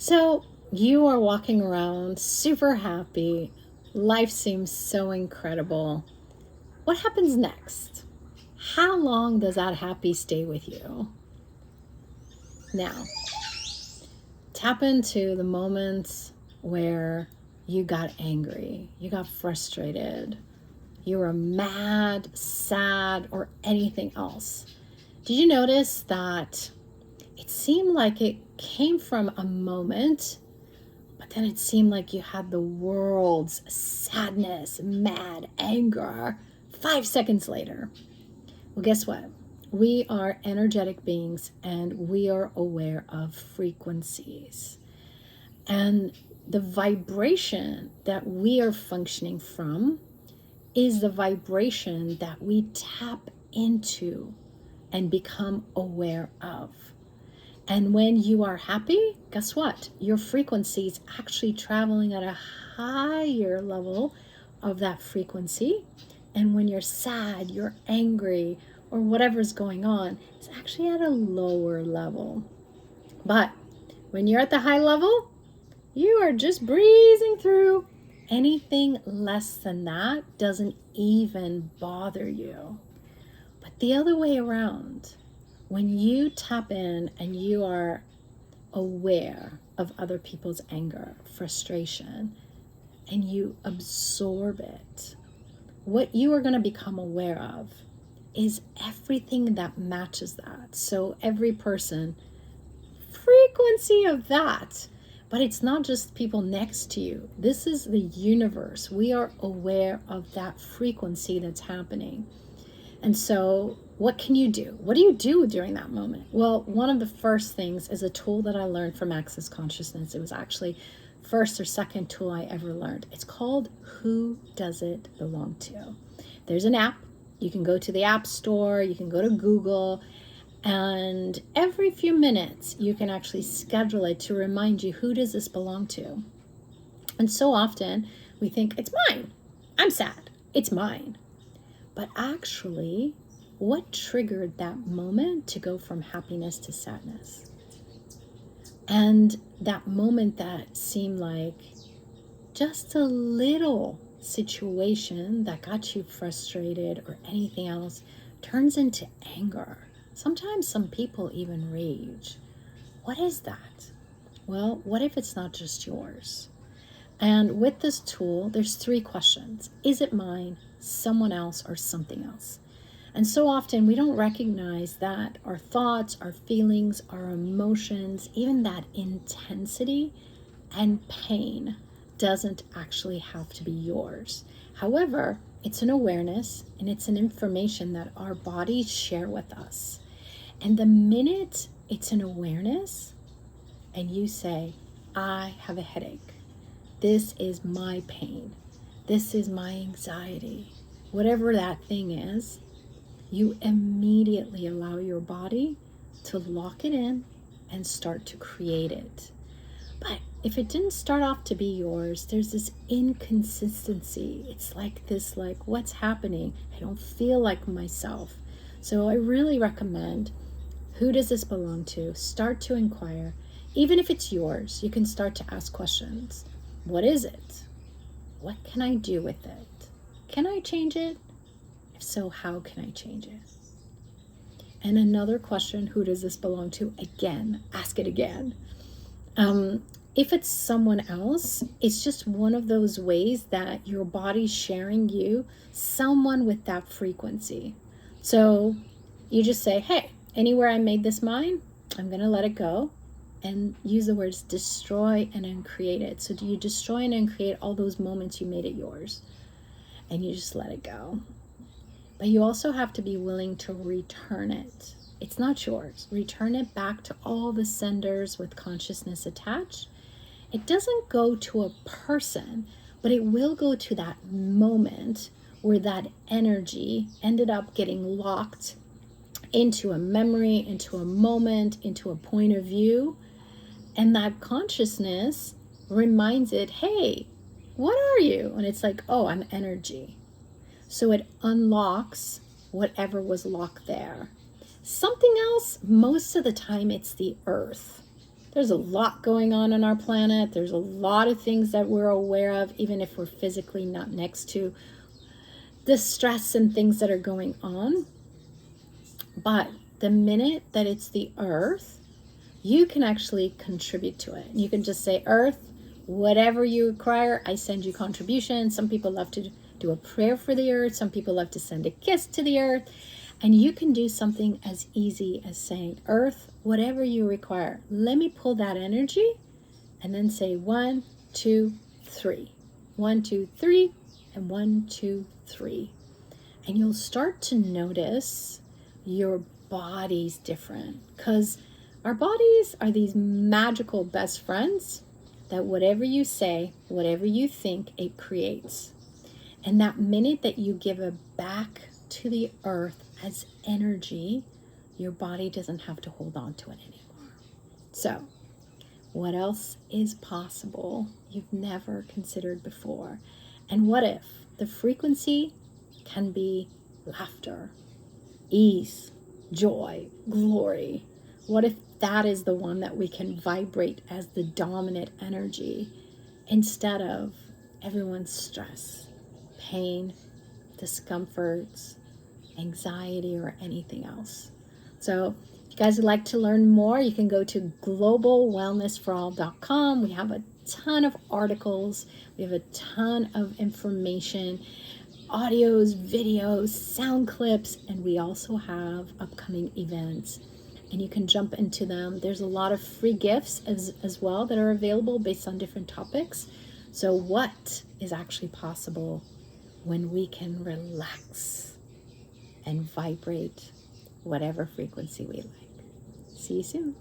So you are walking around super happy. Life seems so incredible. What happens next? How long does that happy stay with you? Now, tap into the moments where you got angry, you got frustrated, you were mad, sad, or anything else. Did you notice that it seemed like it came from a moment, but then it seemed like you had the world's sadness, mad, anger 5 seconds later? Well, guess what? We are energetic beings and we are aware of frequencies. And the vibration that we are functioning from is the vibration that we tap into and become aware of. And when you are happy, guess what? Your frequency is actually traveling at a higher level of that frequency. And when you're sad, you're angry, or whatever's going on, it's actually at a lower level. But when you're at the high level, you are just breezing through. Anything less than that doesn't even bother you. But the other way around, when you tap in and you are aware of other people's anger, frustration, and you absorb it, what you are going to become aware of is everything that matches that. So every person, frequency of that. But it's not just people next to you. This is the universe. We are aware of that frequency that's happening. And so what can you do? What do you do during that moment? Well, one of the first things is a tool that I learned from Access Consciousness. It was actually first or second tool I ever learned. It's called Who Does It Belong To? There's an app. You can go to the App Store. You can go to Google. And every few minutes, you can actually schedule it to remind you, who does this belong to? And so often we think, it's mine. I'm sad. It's mine. But actually, what triggered that moment to go from happiness to sadness? And that moment that seemed like just a little situation that got you frustrated or anything else turns into anger. Sometimes some people even rage. What is that? Well, what if it's not just yours? And with this tool, there's 3 questions. Is it mine, someone else, or something else? And so often we don't recognize that our thoughts, our feelings, our emotions, even that intensity and pain doesn't actually have to be yours. However, it's an awareness and it's an information that our bodies share with us. And the minute it's an awareness and you say, I have a headache, this is my pain, this is my anxiety, whatever that thing is, you immediately allow your body to lock it in and start to create it. But if it didn't start off to be yours, there's this inconsistency. It's like this, like, what's happening? I don't feel like myself. So I really recommend, who does this belong to? Start to inquire. Even if it's yours, you can start to ask questions. What is it? What can I do with it? Can I change it? If so, how can I change it? And another question, who does this belong to? Again, ask it again. If it's someone else, it's just one of those ways that your body's sharing you someone with that frequency. So you just say, hey, anywhere I made this mine, I'm going to let it go and use the words destroy and uncreate it. So do you destroy and uncreate all those moments you made it yours, and you just let it go. But you also have to be willing to return it. It's not yours. Return it back to all the senders with consciousness attached. It doesn't go to a person, but it will go to that moment where that energy ended up getting locked into a memory, into a moment, into a point of view. And that consciousness reminds it, hey, what are you? And it's like, oh, I'm energy. So it unlocks whatever was locked there. Something else, most of the time it's the earth. There's a lot going on our planet. There's a lot of things that we're aware of, even if we're physically not next to the stress and things that are going on. But the minute that it's the earth, you can actually contribute to it. You can just say, Earth, whatever you require, I send you contributions. Some people love to do a prayer for the earth. Some people love to send a kiss to the earth. And you can do something as easy as saying, Earth, whatever you require, let me pull that energy, and then say 1, 2, 3. 1, 2, 3, and 1, 2, 3. And you'll start to notice your body's different, because our bodies are these magical best friends that whatever you say, whatever you think, it creates. And that minute that you give it back to the earth as energy, your body doesn't have to hold on to it anymore. So, what else is possible you've never considered before? And what if the frequency can be laughter, ease, joy, glory? What if that is the one that we can vibrate as the dominant energy instead of everyone's stress, pain, discomforts, anxiety, or anything else? So if you guys would like to learn more, you can go to globalwellnessforall.com. We have a ton of articles. We have a ton of information, audios, videos, sound clips, and we also have upcoming events. And you can jump into them. There's a lot of free gifts as well that are available based on different topics. So what is actually possible when we can relax and vibrate whatever frequency we like? See you soon.